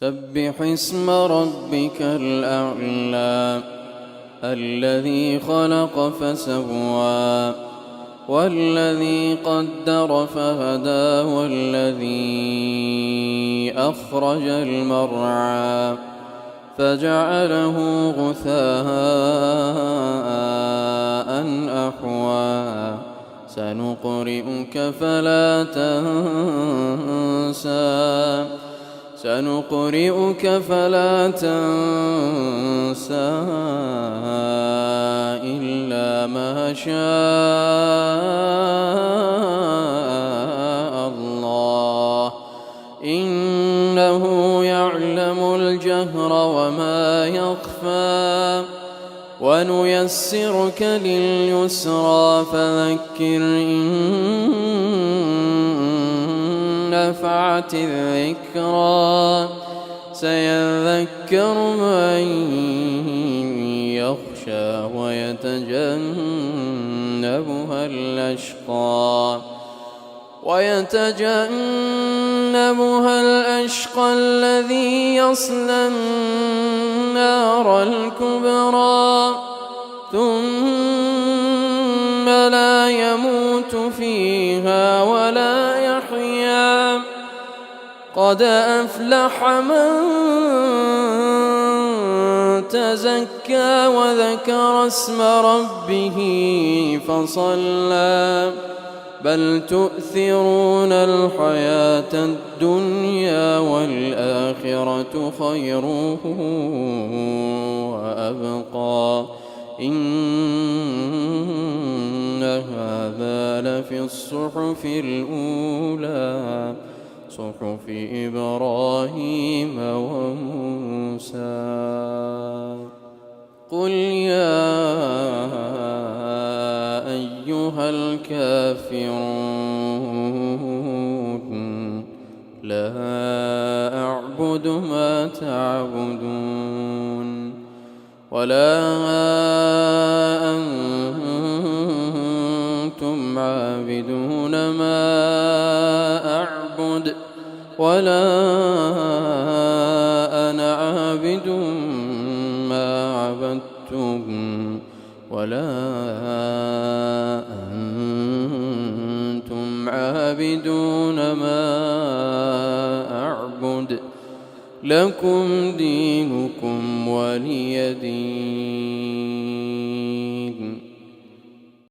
سبح اسم ربك الأعلى الذي خلق فسوى والذي قدر فهدى والذي أخرج المرعى فجعله غثاء أحوى سنقرئك فلا تنسى إلا ما شاء الله إنه يعلم الجهر وما يخفى ونيسرك لليسرى فذكر إن نفعت الذكرى سيذكر من يخشى ويتجنبها الأشقى الذي يصلى النار الكبرى ثم لا يموت فيها ولا يحيا قد أفلح من تزكى وذكر اسم ربه فصلى بل تؤثرون الحياة الدنيا والآخرة خير وأبقى إن هذا لفي الصحف الأولى صحف إبراهيم وموسى قل يا أيها الكافرون لا أعبد ما تعبدون ولا أنتم عابدون ما أعبد ولا أنا عابد ما عبدتم ولا أنتم عابدون ما أعبد لكم دينكم ولي دين.